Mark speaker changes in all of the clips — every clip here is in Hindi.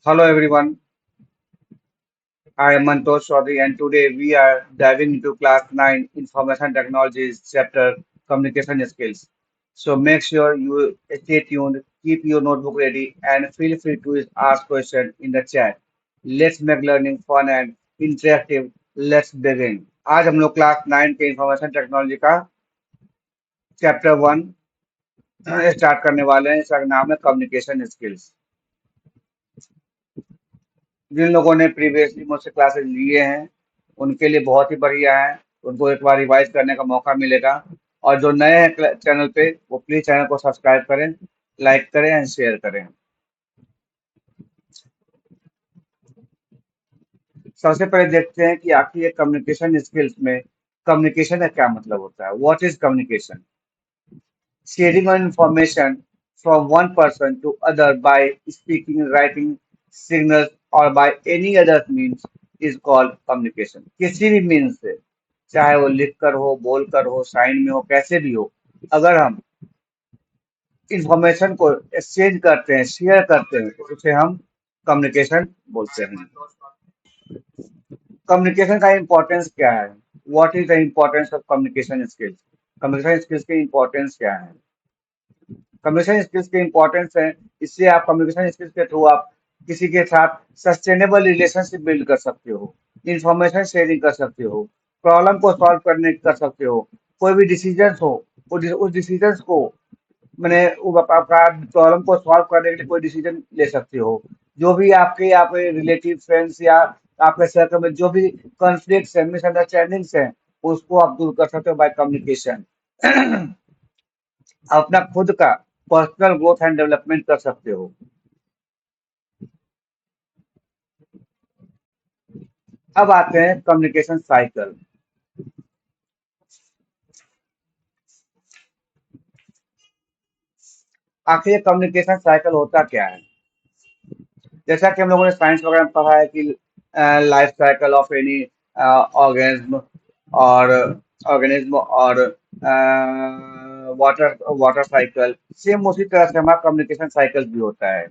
Speaker 1: Hello everyone, I am Mantosh Chaudhary and today we are diving into class 9 Information Technologies chapter Communication Skills. So make sure you stay tuned, keep your notebook ready and feel free to ask questions in the chat. Let's make learning fun and interactive. Let's begin. आज हम लोग क्लास 9 के इंफॉर्मेशन टेक्नोलॉजी का चैप्टर 1 स्टार्ट करने वाले हैं। इसका नाम है कम्युनिकेशन स्किल्स। जिन लोगों ने प्रीवियसली मुझसे क्लासेस लिए हैं उनके लिए बहुत ही बढ़िया है, उनको एक बार रिवाइज करने का मौका मिलेगा। और जो नए हैं चैनल पे वो प्लीज चैनल को सब्सक्राइब करें, लाइक करें एंड शेयर करें। सबसे पहले देखते हैं कि आखिर ये कम्युनिकेशन स्किल्स में कम्युनिकेशन का क्या मतलब होता है। What is communication? Sharing of information from one person to other by speaking, writing, signals or by any other means is called communication। किसी भी मीन्स से, चाहे वो लिख कर हो, बोल कर हो, साइन में हो, कैसे भी हो, अगर हम इंफॉर्मेशन को एक्सचेंज करते हैं, शेयर करते हैं, तो उसे हम कम्युनिकेशन बोलते हैं। कम्युनिकेशन का इम्पोर्टेंस क्या है? What is the importance of communication skills? Communication skills की इम्पोर्टेंस क्या है? कम्युनिकेशन स्किल्स के इम्पोर्टेंस है, इससे आप कम्युनिकेशन स्किल्स के थ्रू आप किसी के साथ सस्टेनेबल रिलेशनशिप बिल्ड कर सकते हो, इंफॉर्मेशन शेयरिंग कर सकते हो, प्रॉब्लम को सॉल्व करने कर सकते हो, कोई भी डिसीजन हो उस डिसीजन को मैंने आपका प्रॉब्लम को सॉल्व करने के लिए कोई डिसीजन ले सकते हो। जो भी आपके रिलेटिव फ्रेंड्स या आपके सर्कल में जो भी कॉन्फ्लिक्ट्स है, मिसअंडरस्टैंडिंग्स हैं, उसको आप दूर कर सकते हो बाय कम्युनिकेशन। अपना खुद का पर्सनल ग्रोथ एंड डेवलपमेंट कर सकते हो। अब आते हैं कम्युनिकेशन साइकिल। आखिर ये कम्युनिकेशन साइकिल होता क्या है? जैसा कि हम लोगों ने साइंस वगैरह में पढ़ा है कि life cycle of any organism और वाटर वाटर साइकिल, सेम उसी तरह से हमारा कम्युनिकेशन साइकिल भी होता है।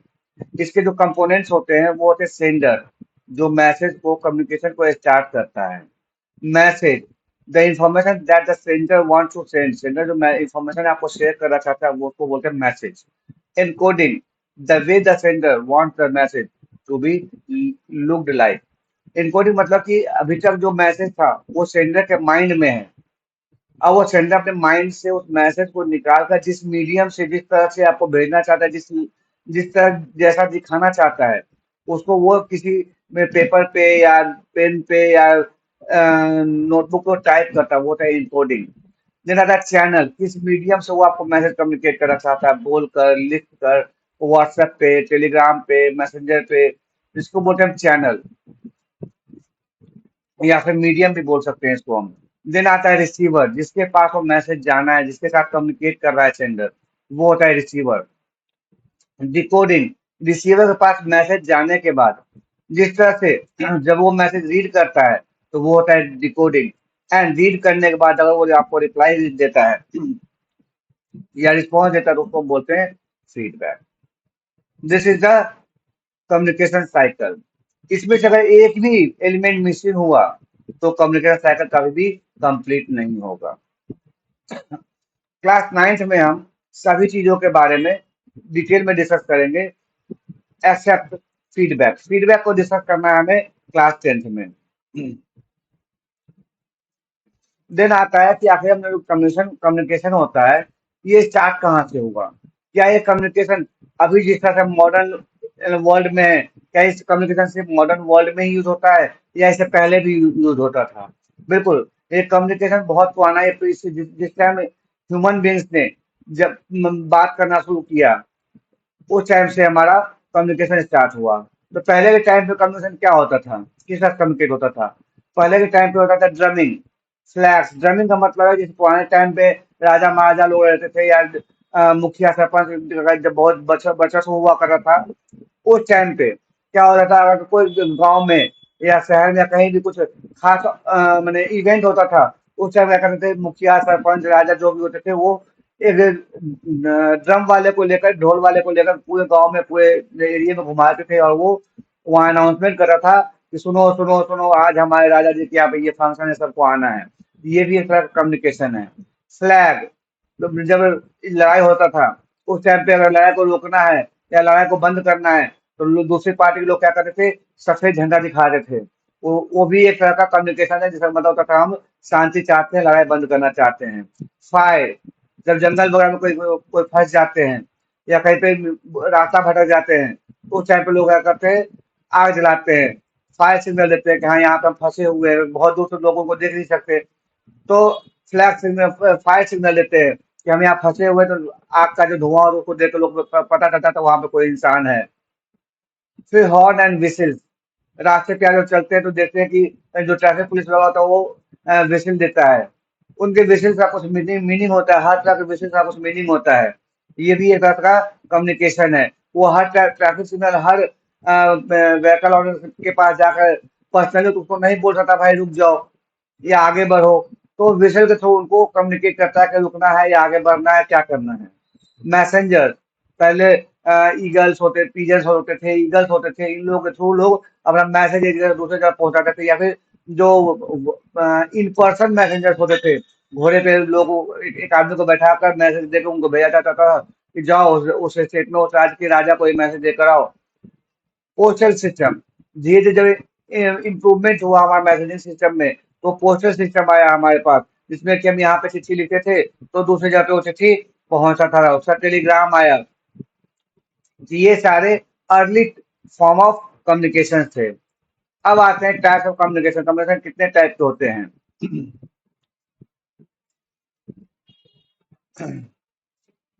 Speaker 1: इसके जो कंपोनेंट्स होते हैं वो होते हैं सेंडर, जो मैसेज को कम्युनिकेशन को स्टार्ट करता है। Message, the information that the sender wants to send, sender जो इंफॉर्मेशन आपको शेयर करना चाहता है वो उसको बोलते हैं message. Encoding, the way the sender wants the message to be looked like. Encoding मतलब कि अभी तक जो मैसेज था वो सेंडर के माइंड में है, अब वो सेंडर अपने माइंड से उस मैसेज को निकाल कर जिस मीडियम से, जिस तरह से आपको भेजना चाहता है, जिस जिस तरह जैसा दिखाना चाहता है, उसको वो किसी में पेपर पे या पेन पे या नोटबुक को टाइप करता है, वो होता है इनकोडिंग। देन आता है चैनल, किस मीडियम से वो आपको मैसेज कम्युनिकेट करना चाहता है, बोल कर, लिख कर, व्हाट्सएप पे, टेलीग्राम पे, मैसेंजर पे, इसको बोलते हैं चैनल या फिर मीडियम भी बोल सकते हैं इसको हम। देन आता है रिसीवर, जिसके पास वो मैसेज जाना है, जिसके साथ कम्युनिकेट कर रहा है सेंडर, वो होता है रिसीवर। डिकोडिंग, रिसीवर के पास मैसेज जाने के बाद जिस तरह से जब वो मैसेज रीड करता है तो वो होता है डिकोडिंग। एंड रीड करने के बाद अगर वो आपको रिप्लाई देता है या रिस्पॉन्स देता है तो उसको बोलते हैं feedback. This is the communication cycle. इसमें से अगर एक भी एलिमेंट मिसिंग हुआ तो कम्युनिकेशन साइकिल कभी भी कंप्लीट नहीं होगा। क्लास 9th में हम सभी चीजों के बारे में डिटेल में डिस्कस करेंगे एक्सेप्ट फीडबैक। फीडबैक को डिस्कस करना है हमें क्लास 10th में। देन आता है कि आखिर में कम्युनिकेशन कम्युनिकेशन होता है, ये स्टार्ट कहाँ से हुआ? क्या ये कम्युनिकेशन अभी जिस तरह से मॉडर्न वर्ल्ड में है, क्या इस कम्युनिकेशन सिर्फ मॉडर्न वर्ल्ड में ही यूज होता है या इससे पहले भी यूज होता था? बिल्कुल, ये कम्युनिकेशन बहुत पुराना है। तो इससे जिस टाइम ह्यूमन बींग्स ने जब बात करना शुरू किया उस टाइम से हमारा कम्युनिकेशन स्टार्ट हुआ। तो पहले के टाइम पे कम्युनिकेशन क्या होता था, किस साथ कम्युनिकेट होता था? पहले के टाइम पे होता था ड्रमिंग, फ्लैग्स। ड्रमिंग का मतलब है जैसे पुराने टाइम पे राजा महाराजा लोग रहते थे या मुखिया सरपंच का जब बहुत वर्चस्व हुआ करता था, उस टाइम पे क्या होता था, अगर कोई गांव में या शहर में या कहीं भी कुछ खास मैंने इवेंट होता था, उस टाइम क्या करते थे, मुखिया सरपंच राजा जो भी होते थे वो एक ड्रम वाले को लेकर, ढोल वाले को लेकर पूरे गांव में, पूरे एरिया में घुमाते थे, और वो वहाँ अनाउंसमेंट कर रहा था कि सुनो सुनो सुनो, आज हमारे राजा जी के यहाँ पे ये फंक्शन है, सबको आना है। ये भी एक तरह का कम्युनिकेशन है। फ्लैग, तो जब लड़ाई होता था, उस टाइम पे अगर लड़ाई को रोकना है या लड़ाई को बंद करना है, तो दूसरी पार्टी के लोग क्या करते थे, सफेद झंडा दिखाते थे। वो भी एक तरह का कम्युनिकेशन है, जिसका मतलब होता था हम शांति चाहते हैं, लड़ाई बंद करना चाहते हैं। फायर, जब जंगल वगैरह में कोई कोई फंस जाते हैं या कहीं पे रास्ता भटक जाते हैं, तो उस टाइम पे लोग क्या करते हैं, आग जलाते हैं, फायर सिग्नल देते हैं कि हाँ यहाँ पे हम फंसे हुए हैं, बहुत दूर से लोगों को देख नहीं सकते, तो फ्लैग सिग्नल, फायर सिग्नल देते हैं कि हम यहाँ फंसे हुए हैं, तो आग का जो धुआं और उसको देख के लोग को पता चलता था वहां पे कोई इंसान है। फिर हॉर्न एंड विसिल, रास्ते पे अगर चलते हैं तो देखते हैं कि जो ट्रैफिक पुलिस वाला होता है वो विसिल देता है। उनके विसिल का कुछ मीनिंग मीनिंग होता है, हर तरह के विसिल का कुछ मीनिंग होता है। ये भी एक तरह का कम्युनिकेशन है। वो हर ट्रैफिक सिग्नल, हर व्हीकल ऑनर के पास जाकर पर्सनली तो उसको नहीं बोल सकता भाई रुक जाओ या आगे बढ़ो, तो विजिल के थ्रू उनको कम्युनिकेट करता है कि रुकना है या आगे बढ़ना है, क्या करना है। मैसेंजर, पहले ईगल्स होते, पिजन्स होते थे, ईगल्स होते थे, इन लोगों के थ्रू लोग अपना मैसेज एक जगह से दूसरी जगह पहुंचाते थे, या फिर जो इन पर्सन मैसेंजर्स होते थे, घोड़े पे लोग एक आदमी को बैठाकर मैसेज देकर उनको भेजा जाता था कि जाओ उस स्टेट में उस राज्य के राजा को ये मैसेज देकर आओ। पोस्टल सिस्टम, धीरे धीरे जब इम्प्रूवमेंट हुआ हमारे मैसेजिंग सिस्टम में, तो पोस्टल सिस्टम आया हमारे पास, जिसमें कि हम यहाँ पे चिट्ठी लिखते थे तो दूसरी जगह पे वो चिट्ठी पहुंचता था, उसका टेलीग्राम आया। तो ये सारे अर्ली फॉर्म ऑफ कम्युनिकेशन थे। अब आते हैं टाइप्स ऑफ कम्युनिकेशन। कम्युनिकेशन कितने टाइप के होते हैं?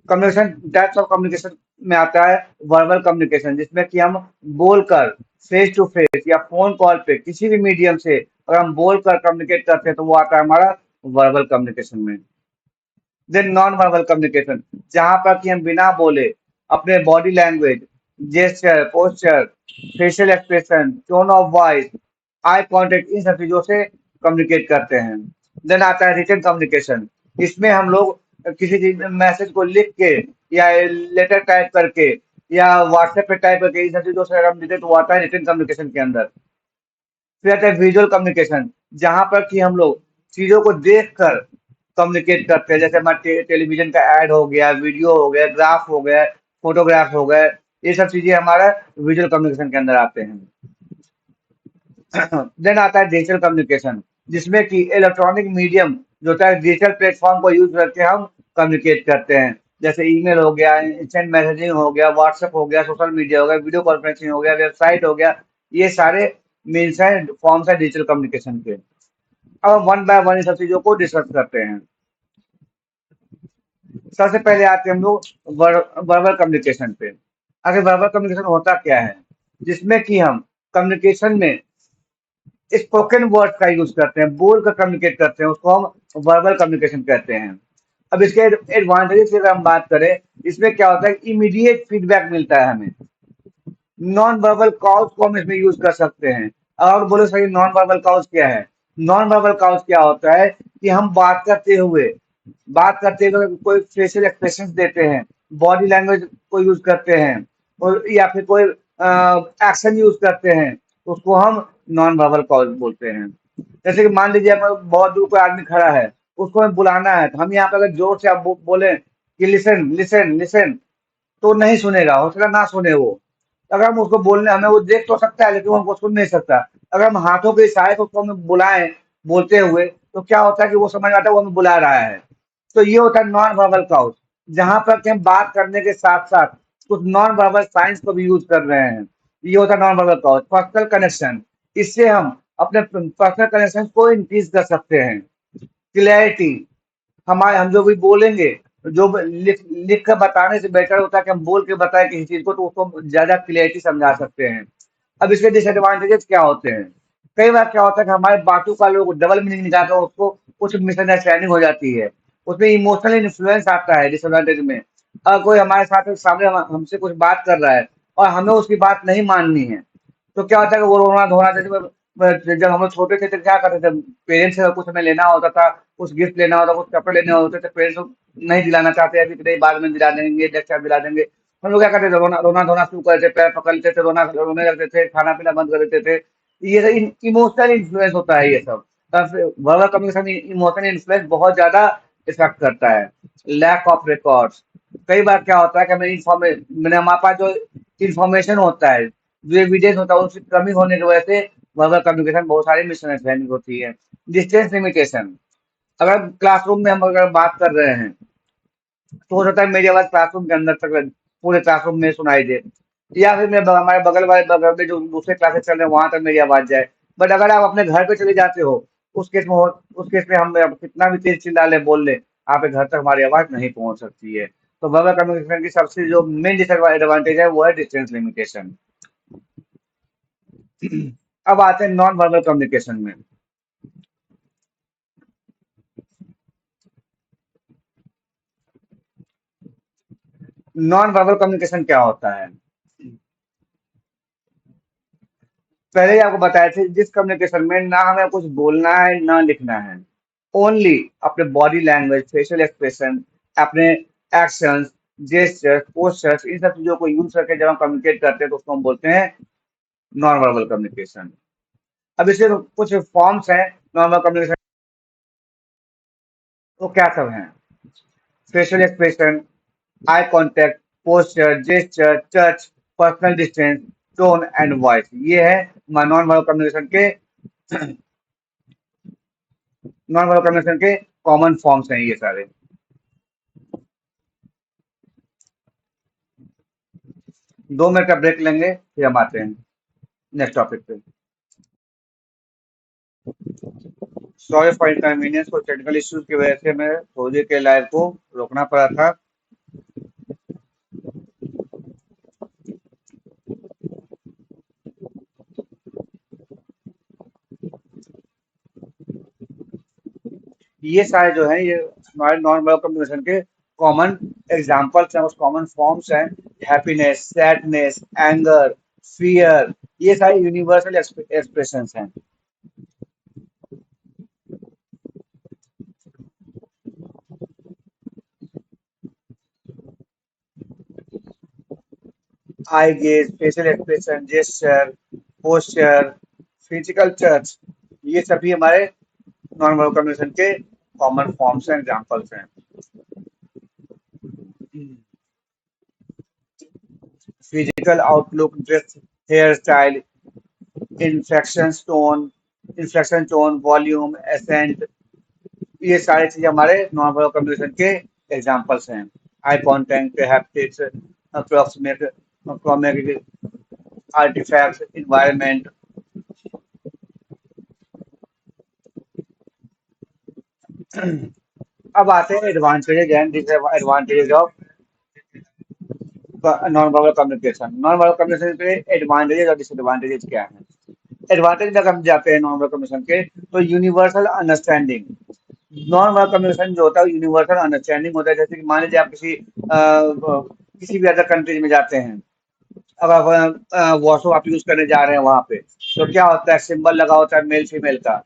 Speaker 1: कम्युनिकेशन, टाइप्स ऑफ कम्युनिकेशन में आता है वर्बल कम्युनिकेशन, जिसमें कि हम बोलकर, फेस टू फेस या फोन कॉल पे किसी भी मीडियम से अगर हम बोलकर कम्युनिकेट करते हैं तो वो आता है हमारा वर्बल कम्युनिकेशन में। देन नॉन वर्बल कम्युनिकेशन, जहां पर कि हम बिना बोले अपने body language, gesture, posture, facial expression, tone of voice, eye contact, इन सब चीजों से कम्युनिकेट करते हैं। देन आता है रिटन कम्युनिकेशन, इसमें हम लोग किसी चीज मैसेज को लिख के या लेटर टाइप करके या व्हाट्सएप पे टाइप करके इन सब चीजों से अगर हम लिखे तो वो आता है रिटन कम्युनिकेशन के अंदर। फिर आता है विजुअल कम्युनिकेशन, जहां पर कि हम लोग चीजों को देखकर कम्युनिकेट करते हैं, जैसे हमारे टेलीविजन का एड हो गया, वीडियो हो गया, ग्राफ हो गया, फोटोग्राफ हो गए, ये सब चीजें हमारा विजुअल कम्युनिकेशन के अंदर आते हैं। देन आता है डिजिटल कम्युनिकेशन, जिसमें कि इलेक्ट्रॉनिक मीडियम जो होता है, डिजिटल प्लेटफॉर्म को यूज करके हम कम्युनिकेट करते हैं, जैसे ईमेल हो गया, इंस्टेंट मैसेजिंग हो गया, व्हाट्सएप हो गया, सोशल मीडिया हो गया, वीडियो कॉन्फ्रेंसिंग हो गया, वेबसाइट हो गया, ये सारे मीन्स हैं, फॉर्म्स है डिजिटल कम्युनिकेशन के। अब हम वन बाय वन इन सब चीजों को डिस्कस करते हैं। सबसे पहले आते हैं हम लोग वर्बल कम्युनिकेशन पे। आखिर वर्बल कम्युनिकेशन होता क्या है? जिसमें कि हम कम्युनिकेशन में स्पोकन वर्ड का यूज करते हैं, बोल कर कम्युनिकेट करते हैं, उसको हम वर्बल कम्युनिकेशन कहते हैं। अब इसके एडवांटेजेस की अगर हम बात करें, इसमें क्या होता है, इमीडिएट फीडबैक मिलता है हमें। नॉन वर्बल कॉल्स को हम इसमें यूज कर सकते हैं। और बोलो सही, नॉन वर्बल कॉल्स क्या है? नॉन वर्बल कॉल्स क्या होता है कि हम बात करते हुए कोई फेशियल एक्सप्रेशन देते हैं, बॉडी लैंग्वेज को यूज करते हैं, और या फिर कोई एक्शन यूज करते हैं, तो उसको हम नॉन वर्बल कॉल बोलते हैं। जैसे कि मान लीजिए बहुत दूर कोई आदमी खड़ा है, उसको हमें बुलाना है, तो हम यहाँ पे अगर जोर से आप बोले कि लिसन लिसन लिसन, तो नहीं सुनेगा, हो सकता ना सुने वो। अगर हम उसको बोलने, हमें वो देख तो सकता है लेकिन वो हमको सुन नहीं सकता। अगर हम हाथों के इशारे से उसको हमें बुलाएं बोलते हुए, तो क्या होता है कि वो समझ आता है वो हमें बुला रहा है। तो ये होता है नॉन वर्बल कॉल्स, जहां पर कि हम बात करने के साथ साथ कुछ नॉन वर्बल साइंस को भी यूज कर रहे हैं। ये होता है non verbal calls. Personal connection, इससे हम अपने पर्सनल कनेक्शन को इंक्रीज कर सकते हैं। क्लैरिटी, हमारे हम जो भी बोलेंगे, जो लिख लिख कर बताने से बेटर होता है कि हम बोल के बताएं किसी चीज को, तो उसको हम ज्यादा क्लियरिटी समझा सकते हैं। अब इसके डिसएडवांटेजेस क्या होते हैं? कई बार क्या होता है कि हमारे बातों का लोग डबल मीनिंग निकालकर उसको कुछ मिसअंडरस्टैंडिंग हो जाती है, उसमें इमोशनल इन्फ्लुएंस आता है डिसएडवांटेज में। अगर कोई हमारे साथ सामने हमसे कुछ बात कर रहा है और हमें उसकी बात नहीं माननी है, तो क्या होता है कि वो रोना धोना, जैसे जब हम लोग छोटे थे तो क्या करते थे, पेरेंट्स से अगर कुछ हमें लेना होता था, कुछ गिफ्ट लेना होता, कुछ कपड़े लेने होते थे, पेरेंट्स लोग नहीं दिलाना चाहते, अभी नहीं बाद में दिला देंगे, नेक्स्ट टाइम दिला देंगे। हम लोग क्या करते थे, रोना रोना धोना शुरू कर देते, पैर पकड़ लेते थे, रोना रोने लगते थे, खाना पीना बंद कर देते थे। ये सब इमोशनल इन्फ्लुएंस होता है ये सब। वर्बल कम्युनिकेशन इमोशनल इन्फ्लुएंस बहुत ज्यादा इफेक्ट करता है। लैक ऑफ रिकॉर्ड्स, कई बार क्या होता है कि हमें मैंने हमारे पास जो इंफॉर्मेशन होता है, जो एविडेंस होता है, उसकी कमी होने की वजह से वर्बल कम्युनिकेशन बहुत सारी मिसअंडरस्टैंडिंग होती है। डिस्टेंस लिमिटेशन, अगर क्लासरूम में हम अगर बात कर रहे हैं, तो हो सकता है मेरी आवाज क्लासरूम के अंदर तक पूरे क्लासरूम में सुनाई दे, या फिर हमारे बगल वाले बगल में जो दूसरे क्लासेस चल रहे हैं वहां तक मेरी आवाज जाए। बट अगर आप अपने घर पे चले जाते हो, उस केस में हम कितना भी तेज चिल्ला ले बोल ले, आपके घर तक हमारी आवाज नहीं पहुंच सकती है। तो वर्बल कम्युनिकेशन की सबसे जो मेन डिसएडवांटेज है वो है डिस्टेंस लिमिटेशन। अब आते हैं नॉन वर्बल कम्युनिकेशन में। नॉन वर्बल कम्युनिकेशन क्या होता है? पहले ही आपको बताए थे, जिस कम्युनिकेशन में ना हमें कुछ बोलना है ना लिखना है, ओनली अपने बॉडी लैंग्वेज, फेशियल एक्सप्रेशन, अपने एक्शंस, जेस्चर्स, पोस्चर्स, इन सब चीजों को यूज करके जब हम कम्युनिकेट करते हैं तो उसको हम बोलते हैं नॉन वर्बल कम्युनिकेशन। अब इसके कुछ फॉर्म्स हैं नॉन वर्बल कम्युनिकेशन। वो क्या सब हैं? Facial expression, eye contact, posture, gesture, touch, personal distance, tone and voice, ये है नॉन वर्बल कम्युनिकेशन के नॉन वर्बल कम्युनिकेशन के कॉमन फॉर्म्स हैं ये सारे। 2 मिनट का ब्रेक लेंगे, फिर हम आते हैं नेक्स्ट टॉपिक पे। सॉरी फॉर इनकन्वीनियंस, कुछ टेक्निकल इश्यूज की वजह से मैं थोड़ी देर के लाइव को रोकना पड़ा था। ये सारे जो है ये हमारे नॉन वर्बल कम्युनिकेशन के कॉमन एग्जाम्पल्स हैं, उस कॉमन फॉर्म्स हैं। हैप्पीनेस, सैडनेस, एंगर, फियर, ये सारे यूनिवर्सल एक्सप्रेशंस हैं। Eye gaze, facial expression, gesture, posture, physical touch, ये सभी हमारे नॉन वर्बल कम्युनिकेशन के कॉमन फॉर्म्स हैं, एग्जाम्पल्स हैं। Physical outlook, dress, hair style, inflection tone, volume, accent, ये सारी चीजें हमारे नॉन वर्बल कम्युनिकेशन के एग्जाम्पल्स हैं। Eye contact, haptics, approximate, chromatic artifacts, environment. अब आते हैं advantages and disadvantages of non verbal communication. Non verbal communication के एडवांटेजेस और डिसएडवांटेजेस क्या हैं? एडवांटेज अगर हम जाते हैं नॉन वर्बल कम्युनिकेशन के, तो universal understanding. Non verbal communication जो होता है यूनिवर्सल अंडरस्टैंडिंग होता है। जैसे कि मान लीजिए आप किसी भी अदर कंट्रीज में जाते हैं, अब आप व्हाट्सएप आप यूज करने जा रहे हैं वहां पे, तो क्या होता है, सिंबल लगा होता है मेल फीमेल का,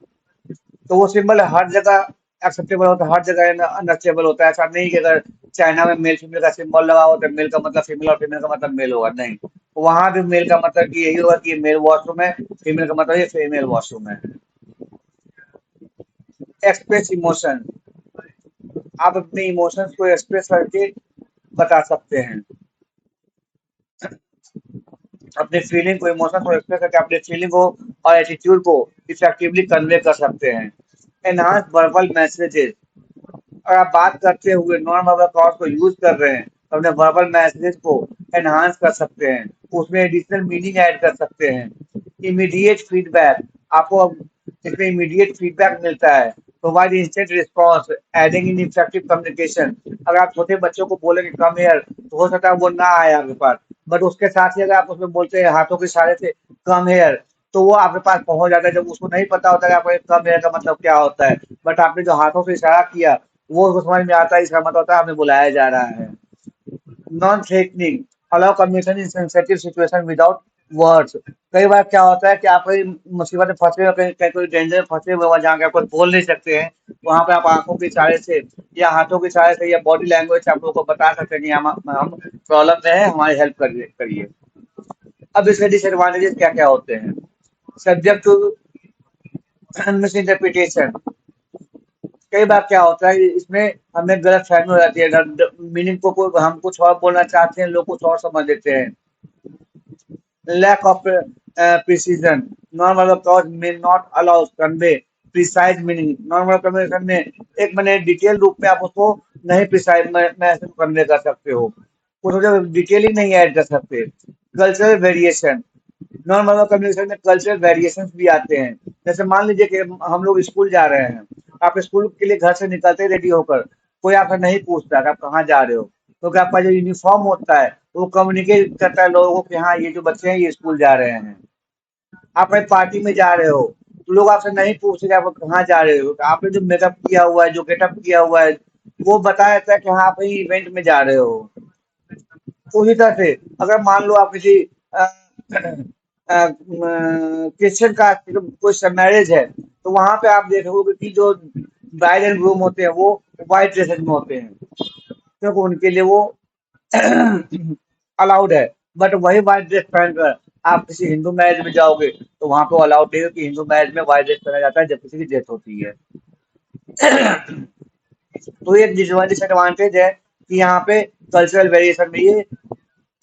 Speaker 1: तो वो सिंबल हर जगह एक्सेप्टेबल होता है, हर जगह अनएक्सेप्टेबल होता है। ऐसा नहीं कि अगर चाइना में मेल फीमेल का सिंबल लगा हो तो मेल का मतलब फीमेल और फीमेल का मतलब मेल होगा, नहीं। वहां भी मेल का मतलब कि यही होगा कि ये मेल वॉशरूम है, फीमेल का मतलब ये फीमेल वॉशरूम है। एक्सप्रेस इमोशन, आप अपने इमोशंस को एक्सप्रेस करके बता सकते हैं। अपने फीलिंग को, इमोशन को एक्सप्रेस करके अपने फीलिंग को और एटीट्यूड को इफेक्टिवली कन्वे कर सकते हैं। एनहांस वर्बल मैसेजेस, अगर आप बात करते हुए नॉन वर्बल कॉर्ड्स को यूज कर रहे हैं तो अपने वर्बल मैसेजेस को एनहांस कर सकते हैं, उसमें एडिशनल मीनिंग ऐड कर सकते हैं। इमीडिएट फीडबैक, आपको अब इसमें इमीडिएट फीडबैक मिलता है। Provide instant response, adding in effective communication. अगर आप छोटे बच्चों को बोलेंगे कम हेयर, तो हो सकता है वो ना आए आपके पास, बट उसके साथ ही अगर आप उसमें बोलते हैं हाथों के इशारे से कम हेयर, तो वो आपके पास पहुंच जाता है। जब उसको नहीं पता होता है आपको कम हेयर का मतलब क्या होता है, बट आपने जो हाथों से इशारा किया वो उसको समझ में आता है, इसका मतलब होता है हमें बुलाया जा रहा है। Non threatening, allow communication in sensitive situation without words. कई बार क्या होता है कि आप कोई मुसीबत में फँसे हो, कहीं कहीं कोई डेंजर में फँसे हुए हो, जहाँ पे आप कुछ बोल नहीं सकते हैं, वहाँ पे आप आँखों के इशारे से या हाथों के इशारे से या बॉडी लैंग्वेज से आप लोगों को बता सकते हैं कि हम प्रॉब्लम में हैं, हमारी हेल्प करिए करिए। अब इसके डिसएडवांटेजेस क्या-क्या होते हैं? Subject to misinterpretation. कई बार क्या होता है इसमें हमें गलतफ़हमी हो जाती है, मीनिंग को कोई हम कुछ और बोलना चाहते हैं, लोग कुछ और समझ लेते हैं। Lack of precision. Non-verbal cause may not allow convey precise meaning. Non-verbal communication में एक मैंने डिटेल रूप में आप उसको नहीं प्रिसाइज मैसेज कन्वे कर सकते हो, कुछ डिटेलिंग नहीं ऐड कर सकते। Cultural variation. Non verbal communication में कल्चरल वेरिएशंस भी आते हैं। जैसे मान लीजिए कि हम लोग स्कूल जा रहे हैं, आप स्कूल के लिए घर से निकलते रेडी होकर, कोई आपसे नहीं पूछता कि आप कहाँ जा रहे हो, क्योंकि आपका जो यूनिफॉर्म होता है वो कम्युनिकेट करता है लोगों को कि हाँ ये जो बच्चे हैं ये स्कूल जा रहे हैं। आप एक पार्टी में जा रहे हो तो लोग आपसे नहीं पूछते कि आप कहाँ जा रहे हो, तो आपने जो मेकअप किया हुआ है, जो गेटअप किया हुआ है, वो बता देता है कि हाँ आप कहीं इवेंट में जा रहे हो। उसी तरह से अगर मान लो आप किसी क्रिश्चियन का कोई मैरिज है, तो वहां पे आप देखोगे कि जो ब्राइड एंड ग्रूम होते हैं वो व्हाइट ड्रेसेस में होते हैं, क्योंकि उनके लिए वो अलाउड है। बट वही व्हाइट ड्रेस पहनकर आप किसी हिंदू मैरिज में जाओगे तो वहां पे अलाउड नहीं है कि हिंदू मैरिज में व्हाइट ड्रेस पहना जाता है जब किसी की डेथ होती है। तो ये डिसएडवांटेज है कि यहाँ पे कल्चरल वेरिएशन में ये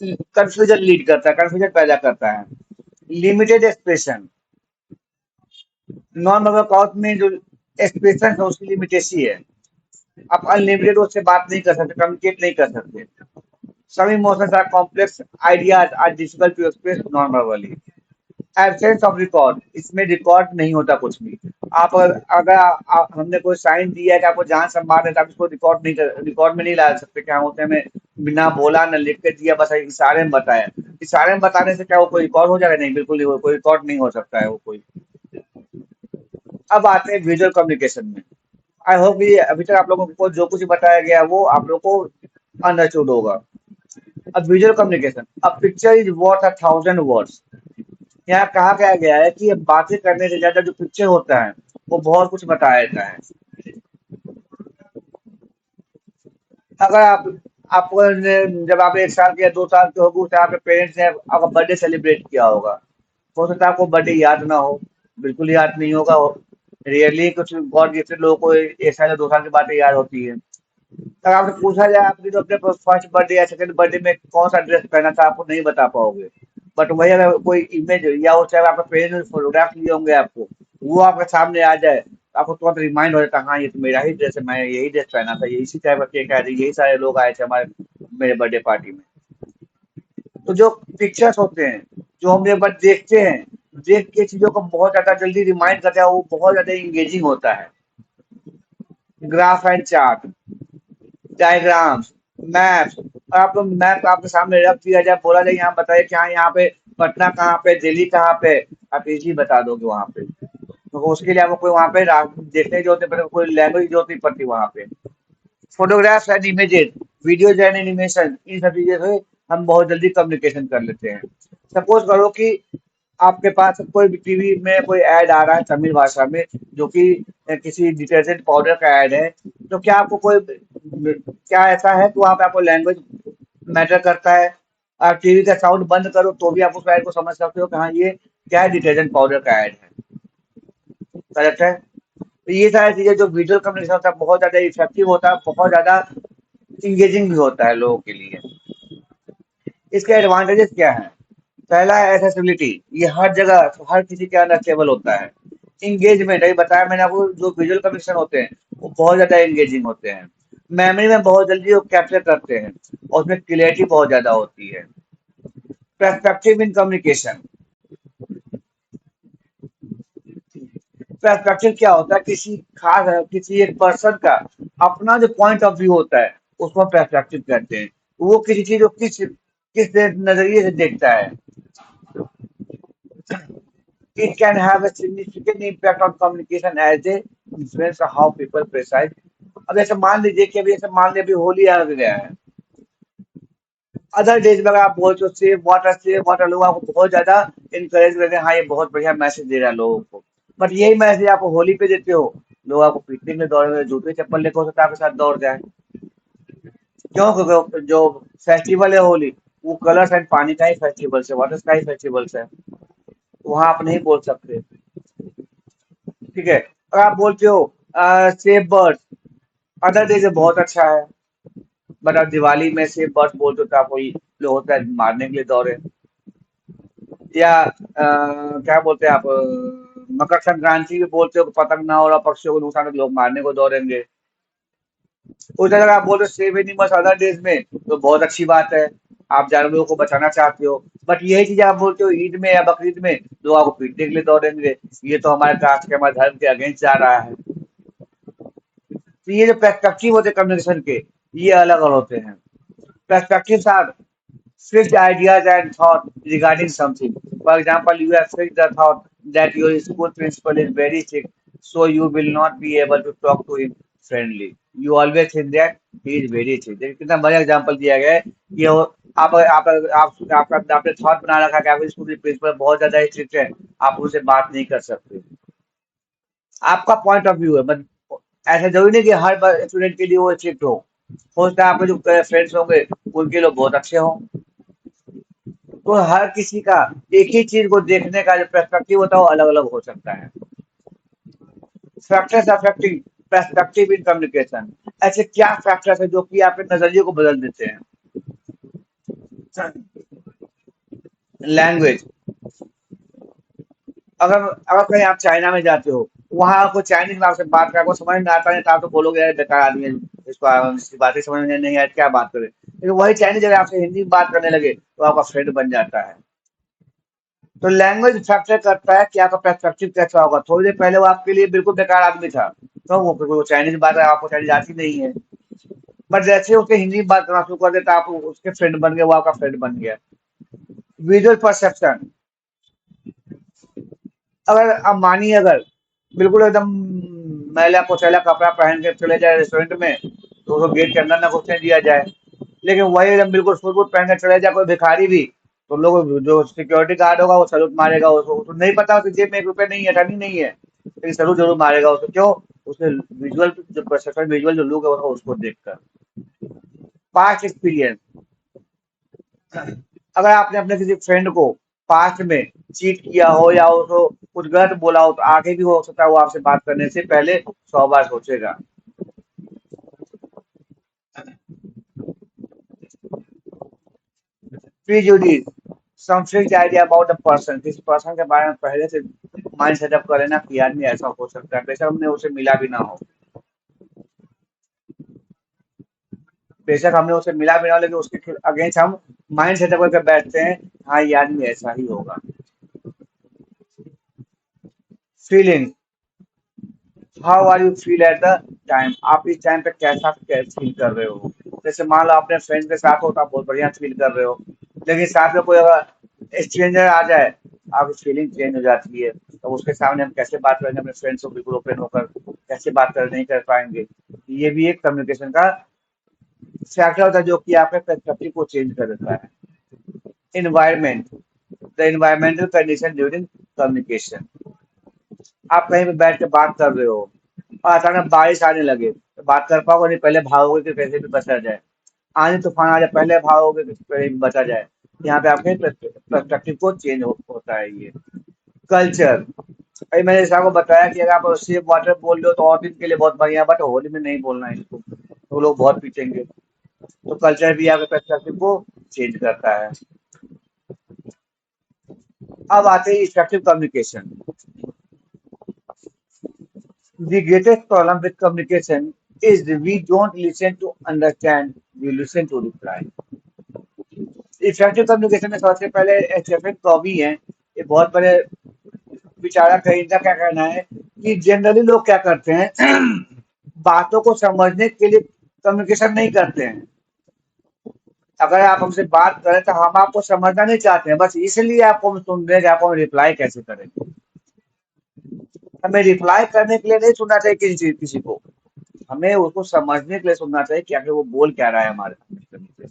Speaker 1: कंफ्यूजन लीड करता है, कंफ्यूजन पैदा करता है। Limited expression. Non verbal cause में जो एक्सप्रेशन है उसकी लिमिटेशन है। आप अनलिमिटेड उससे बात नहीं कर सकते, कम्युनिकेट नहीं कर सकते। Some emotions are complex, ideas are difficult to express nonverbally. Absence of record, इसमें रिकॉर्ड नहीं होता कुछ भी। आप अगर हमने कोई साइन दिया है कि आपको जान संभाल है तो आप इसको रिकॉर्ड में नहीं ला सकते। क्या होते हैं, हमें बिना बोला न लिख के दिया, बस इशारे में बताया। इशारे में बताने से क्या वो कोई रिकॉर्ड हो जाएगा? नहीं, बिल्कुल नहीं, कोई रिकॉर्ड नहीं हो सकता है वो कोई। अब आते हैं विजुअल कम्युनिकेशन में। आई होप ये अभी तक आप लोगों को जो कुछ बताया गया वो आप लोगों को अंडरस्टूड होगा। अब visual communication, a picture is worth a thousand words. यहाँ कहा क्या गया है कि ये बातें करने से ज्यादा जो पिक्चर होता है वो बहुत कुछ बताया देता है। अगर जब आप 1 साल के या 2 साल के होगे, उस टाइम आपके पेरेंट्स ने आपका बर्थडे सेलिब्रेट किया होगा, हो सकता है आपको बर्थडे याद ना हो, बिल्कुल याद नहीं होगा। रियरली कुछ गॉड गिफ्टेड लोगों को 1 साल या 2 साल की बातें याद होती है। अगर आपसे पूछा जाए आपने जो अपने फर्स्ट बर्थडे या सेकंड बर्थडे में कौन सा ड्रेस पहना था, आपको नहीं बता पाओगे। बट वही अगर कोई इमेज या उस टाइम आपके पेरेंट्स ने फोटोग्राफ लिए होंगे आपको, वो आपके सामने आ जाए, तो आपको तुरंत रिमाइंड हो जाता है, हाँ ये तो मेरा ही ड्रेस है, मैं यही ड्रेस पहना था, ये इसी टाइप का केक आया था, यही सारे लोग आए थे हमारे मेरे बर्थडे पार्टी में। तो जो पिक्चर्स होते हैं, जो हम एक बार देखते हैं, देख के चीजों को बहुत ज्यादा जल्दी रिमाइंड करते हैं, वो बहुत ज्यादा इंगेजिंग होता है। Graph and chart, diagrams, maps. आप लोग मैप आपके सामने रख दिया जाए, बोला जाए यहाँ बताइए कि हाँ यहाँ पे पटना कहाँ पे, दिल्ली कहाँ पे, आप इजी बता दोगे वहाँ पे। तो उसके लिए आपको कोई वहाँ पे देखने की जरूरत नहीं पड़ती, कोई लैंग्वेज की जरूरत नहीं पड़ती वहाँ पे। Photographs and images, videos and animation, इन सब चीजों से हम बहुत जल्दी कम्युनिकेशन कर लेते हैं। सपोज करो कि आपके पास कोई भी टीवी में कोई ऐड आ रहा है तमिल भाषा में, जो कि किसी डिटर्जेंट पाउडर का ऐड है, तो क्या आपको कोई क्या ऐसा है कि वहाँ पे आपको लैंग्वेज मैटर करता है? आप टीवी का साउंड बंद करो तो भी आप उस ऐड को समझ सकते हो कि हाँ ये क्या है, डिटर्जेंट पाउडर का ऐड है। करेक्ट है? तो ये सारी चीजें जो विजुअल कम्युनिकेशन होता है बहुत ज्यादा इफेक्टिव होता है, बहुत ज्यादा इंगेजिंग भी होता है लोगों के लिए। इसके एडवांटेजेस क्या हैं? पहला है एक्सेसिबिलिटी, ये हर जगह हर किसी के अंदर अवेलेबल होता है। इंगेजमेंट, अभी बताया मैंने आपको, जो विजुअल कम्युनिकेशन होते हैं वो बहुत ज्यादा इंगेजिंग होते हैं। मेमोरी में बहुत जल्दी वो कैप्चर करते हैं और उसमें क्लियरिटी बहुत ज्यादा होती है। पर्सपेक्टिव इन कम्युनिकेशन, पर्सपेक्टिव क्या होता है, किसी एक पर्सन का अपना जो पॉइंट ऑफ व्यू होता है उसको पर्सपेक्टिव कहते हैं। वो किसी चीज को किस किस नजरिए से देखता है। It can have a significant impact on communication as they influence how people perceive। अब ऐसे मान लीजिए कि अभी ऐसे मान लीजिए अभी होली आ गया है, अदर डेज में अगर आप बोलते हो सेव वाटर, लोग आपको बहुत ज़्यादा इनकरेज करते हैं, हाँ, ये बहुत बढ़िया मैसेज दे रहा है लोगों को। बट यही मैसेज आपको होली पे देते हो, लोग आपको पीटने के लिए दौड़े, जूते-चप्पल लेके हो सकता है आपके साथ दौड़ जाए। क्यों? क्योंकि जो फेस्टिवल है होली, वो कलर्स एंड पानी का ही फेस्टिवल है, वाटर्स का ही फेस्टिवल है। वहाँ आप नहीं बोल सकते, ठीक है? और आप बोलते हो सेव बर्ड्स, अदर डे से बहुत अच्छा है, बट आप दिवाली में सेव बर्ड्स बोलते हो तो आपको ये लोग होता है मारने के लिए दौड़े। या क्या बोलते हैं आप, मकर संक्रांति भी बोलते हो कि पतंग ना उड़ा, पक्षियों को नुकसान हो तो लोग मारने को दौड़ेंगे। उस जगह आप बोल रहे हो सेव एनिमल्स अदर डेज में, तो बहुत अच्छी बात है, आप जानवरों को बचाना चाहते हो। बट यही चीज आप बोलते हो ईद में या बकरीद में, लोग आपको पीटने के लिए दौड़ेंगे, ये तो हमारे कास्ट के, हमारे धर्म के अगेंस्ट जा रहा है। तो ये जो पर्सपेक्टिव होते हैं कम्युनिकेशन के, ये अलग अलग होते हैं। Perspectives are fixed ideas and thought regarding something. For example, you have fixed the thought that your school principal is very strict, so you will not be able to talk to him friendly. You always think that he is very strict. देखिए कितना बढ़िया एग्जाम्पल दिया गया है। ये आपका आपने थॉट बना रखा है कि आपके स्कूल के प्रिंसिपल बहुत ज्यादा स्ट्रिक्ट है, आप उनसे बात नहीं कर सकते। आपका पॉइंट ऑफ व्यू है, बट ऐसा जरूरी नहीं कि हर स्टूडेंट के लिए वो स्ट्रिक्ट हो सकता है आपके जो फ्रेंड्स होंगे उनके लोग बहुत अच्छे हों। तो हर किसी का एक ही चीज को देखने का जो पर्सपेक्टिव होता है वो अलग अलग हो सकता है। Factors affecting perspective in communication, ऐसे क्या फैक्टर्स है जो कि आपके नजरिए को बदल देते हैं? लैंग्वेज, अगर अगर कहीं आप चाइना में जाते हो, वहां आपको चाइनीज में आपसे बात कर, आपको समझ में आता है तो आप तो बोलोगे यार बेकार आदमी है, इसकी बातें समझ में नहीं आती, क्या बात करे। लेकिन वही चाइनीज अगर आपसे हिंदी में बात करने लगे तो आपका फ्रेंड बन जाता है। तो लैंग्वेज फैक्टर करता है कि आपका पर्सपेक्टिव कैसा होगा। थोड़ी देर पहले वो आपके लिए बिल्कुल बेकार आदमी था, तो वो चाइनीज बात है, आपको चाइनीज आती नहीं है, बट जैसे उसके हिंदी में बात करना शुरू कर देता, आप उसके फ्रेंड बन गए, वो आपका फ्रेंड बन गया। विजुअल परसेप्शन, अगर आप मानिए, अगर बिल्कुल एकदम मैला कुचैला कपड़ा पहन के चले जाए रेस्टोरेंट में, तो उसको गेट के अंदर ना घुसने दिया जाए। लेकिन वही एकदम बिल्कुल सूट बूट पहन के चले जाए कोई भिखारी भी, तो लोग जो सिक्योरिटी गार्ड होगा वो सैल्यूट मारेगा उसको। उसको नहीं पता उसकी जेब में 1 रुपया नहीं है, टनी नहीं है, लेकिन सैल्यूट जरूर मारेगा उसको। क्यों? उसने विजुअल जो परसेप्शन, विजुअल जो लुक है उसको देखकर। पास्ट एक्सपीरियंस, अगर आपने अपने किसी फ्रेंड को पास्ट में चीट किया हो या उसको कुछ गलत बोला हो, तो आगे भी हो सकता है वो आपसे बात करने से पहले 100 बार सोचेगा। Prejudice, some fixed idea about the person, किसी पर्सन के बारे में पहले से माइंड सेटअप कर लेना कि आदमी ऐसा हो सकता है, बेशक हमने उसे मिला भी ना हो, बेशक हमने उसे मिला भी ना हो, लेकिन उसके अगेंस्ट हम माइंड सेटअप करके बैठते हैं, हाँ ये आदमी ऐसा ही होगा। Feeling, how are you feel at the time, आप इस टाइम पे कैसा फील कर रहे हो। जैसे मान लो अपने फ्रेंड के साथ हो तो आप बहुत बढ़िया फील कर रहे हो, लेकिन साथ में कोई अगर स्ट्रेंजर आ जाए, आपकी फीलिंग चेंज हो जाती है। तो उसके सामने हम कैसे बात करेंगे अपने फ्रेंड्स को बिल्कुल ओपन होकर, कैसे बात कर नहीं कर पाएंगे। ये भी एक कम्युनिकेशन का फैक्टर होता है जो कि आपके पर्सपेक्टिव को चेंज कर देता है। Environment, the environmental condition during communication, आप कहीं पे बैठ के बात कर रहे हो और अचानक बारिश आने लगे, तो बात कर पाओगे नहीं, पहले भागोगे कि कैसे भी बचा जाए। आंधी तूफान आ जाए, पहले भागोगे कि कैसे भी बचा जाए। यहाँ पे आपके पर्सपेक्टिव को चेंज होता है ये। कल्चर, अभी मैंने जैसे आपको बताया कि अगर आप सेफ वाटर बोल रहे हो तो और दिन के लिए बहुत बढ़िया, बट होली में नहीं बोलना है इसको, तो लोग बहुत पीटेंगे। तो कल्चर भी आपके पर्सपेक्टिव को चेंज करता है। अब आते हैं effective communication. The greatest problem with communication is we don't listen to understand, we listen to reply. Effective communication में सबसे पहले स्टीफन कॉवी हैं, ये बहुत बड़े विचारक है। इनका क्या कहना है कि जनरली लोग क्या करते हैं बातों को समझने के लिए कम्युनिकेशन नहीं करते हैं। अगर आप हमसे बात करें तो हम आपको समझना नहीं चाहते हैं, बस इसलिए आपको हम सुन रहे हैं कि आपको हम रिप्लाई कैसे करेंगे। हमें रिप्लाई करने के लिए नहीं सुनना चाहिए किसी किसी को, हमें उसको समझने के लिए सुनना चाहिए कि आखिर वो बोल क्या रहा है हमारे सामने।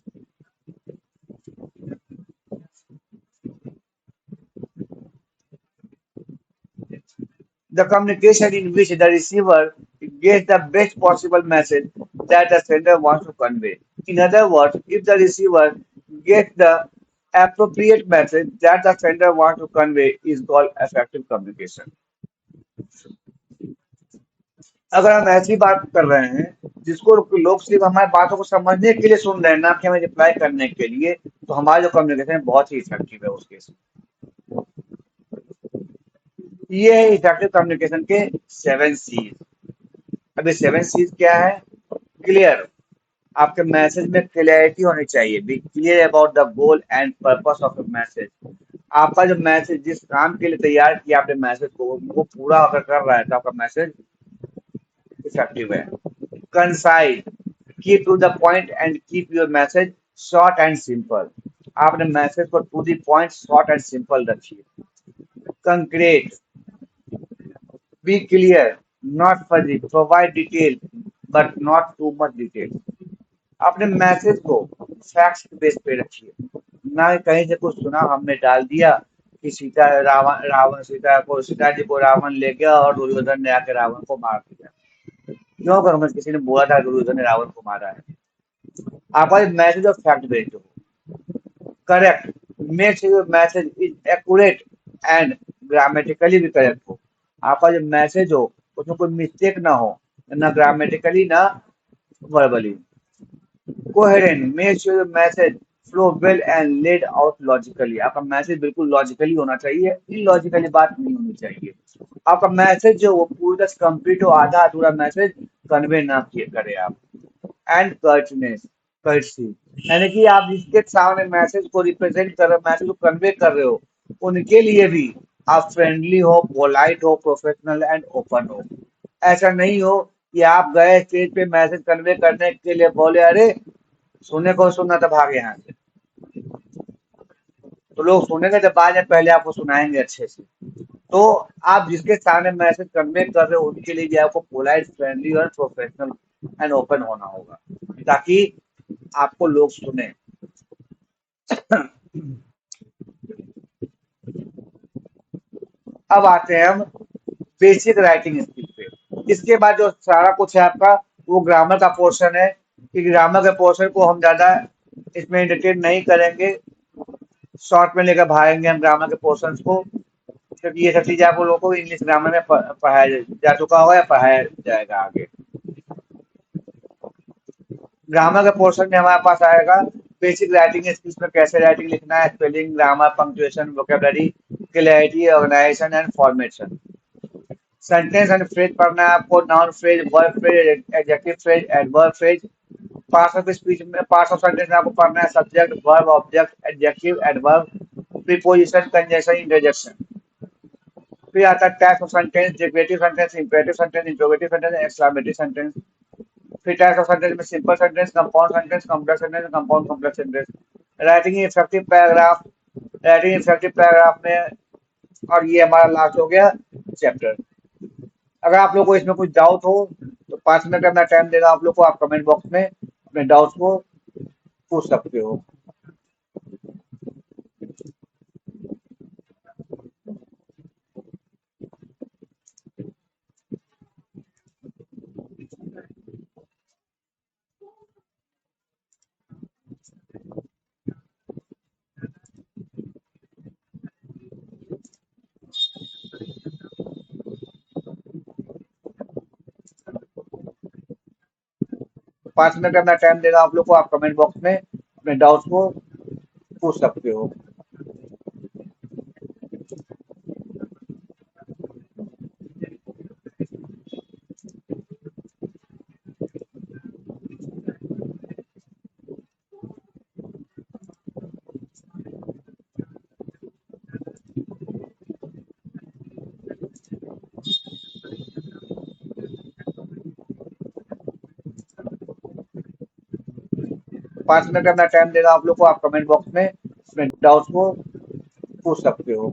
Speaker 1: The communication in which the receiver gets the best possible message that the sender wants to convey. In other words, if the receiver gets the appropriate message that the sender wants to convey is called effective communication. अगर हम ऐसी बात कर रहे हैं जिसको लोग सिर्फ हमारी बातों को समझने के लिए सुन रहे हैं ना कि हमें रिप्लाई करने के लिए, तो हमारा जो कम्युनिकेशन है बहुत ही इफेक्टिव है उस केस में। ये है इफेक्टिव कम्युनिकेशन के 7 C's। अभी 7 C's क्या है? क्लियर, आपके मैसेज में क्लियरिटी होनी चाहिए। Be clear about the goal and purpose of the message. आपका जो मैसेज जिस काम के लिए तैयार किया आपने मैसेज को, वो पूरा अगर कर रहा है तो आपका मैसेज इफेक्टिव है। Concise, keep to the point and keep your message short and simple. आपने मैसेज को to the point, short and simple रखिए। Concrete, be clear, not fuzzy, provide detail but not too much detail. अपने मैसेज को फैक्ट्स बेस पे रखिए, ना कि कहीं से कुछ सुना हमने डाल दिया कि सीता रावण रावण सीता जी को रावण ले गया और दुर्योधन ने आके रावण को मार दिया। क्यों कर हमें किसी ने बोला था दुर्योधन ने रावण को मारा है? आपका मैसेज और फैक्ट बेस्ड हो। Correct, make sure your message is accurate and grammatically भी करेक्ट हो। आपका जो मैसेज हो उसमें कोई मिस्टेक ना हो, ना ग्रामेटिकली ना verbally. Coherent, make sure your message flow well and laid out logically. आपका मैसेज बिल्कुल लॉजिकली होना चाहिए, इलॉजिकली बात नहीं होनी चाहिए। आपका मैसेज जो वो पूरा कंप्लीट हो, आधा अधूरा मैसेज कन्वे ना किए करे आप। एंड कर्टनेस, कर्टसी, यानी कि आप जिसके सामने मैसेज को रिप्रेजेंट कर रहे हो, मैसेज को कन्वे कर रहे हो, उनके लिए भी आप फ्रेंडली हो, पोलाइट हो, प्रोफेशनल एंड ओपन हो। ऐसा नहीं हो कि आप गए स्टेज पे मैसेज कन्वे करने के लिए, बोले अरे सुनने को सुनना तो भागे यहाँ से। तो लोग सुनेंगे जब बाद में, पहले आपको सुनाएंगे अच्छे से। तो आप जिसके सामने मैसेज कन्वे कर रहे हो उनके लिए भी आपको पोलाइट, फ्रेंडली और प्रोफेशनल एंड ओपन होना होगा, ताकि आपको लोग सुने। अब आते हैं हम बेसिक राइटिंग स्किल पे। इसके बाद जो सारा कुछ है आपका, वो ग्रामर का पोर्शन है कि ग्रामर के पोर्शन को हम ज्यादा इसमें इंटरटेन नहीं करेंगे, शॉर्ट में लेकर भागेंगे हम ग्रामर के पोर्शन को, क्योंकि ये सब चीजें आप लोगों को इंग्लिश ग्रामर में पढ़ाया जा चुका होगा या पढ़ाया जाएगा आगे। ग्रामर के पोर्शन में हमारे पास आएगा बेसिक राइटिंग स्किल्स में कैसे राइटिंग लिखना है, spelling, grammar, punctuation, vocabulary, clarity, organization and formation. Sentence and phrase पढ़ना है आपको, noun phrase, verb phrase, adjective phrase, adverb phrase. Parts of speech में, पार्ट्स ऑफ सेंटेंस में आपको पढ़ना है subject, verb, object, adjective, adverb, preposition, conjunction, interjection. फिर आता है types of sentence, derivative sentence, imperative sentence, interrogative sentence, exclamatory sentence. फिर टाइप्स ऑफ सेंटेंस में simple sentence, compound sentence, complex sentence, compound complex sentence. Writing effective paragraph, writing effective paragraph में, और ये हमारा लास्ट हो गया चैप्टर। अगर आप लोग को इसमें कुछ डाउट हो तो 5 मिनट का मैं टाइम दे रहा हूँ आप लोग को, आप कमेंट बॉक्स में अपने डाउट्स को पूछ सकते हो। 5 मिनट का मैं टाइम दे रहा हूँ आप लोग को, आप कमेंट बॉक्स में अपने डाउट्स को पूछ सकते हो। 5 मिनट का मैं टाइम दे रहा हूँ आप लोग को, आप कमेंट बॉक्स में अपने डाउट्स को पूछ सकते हो।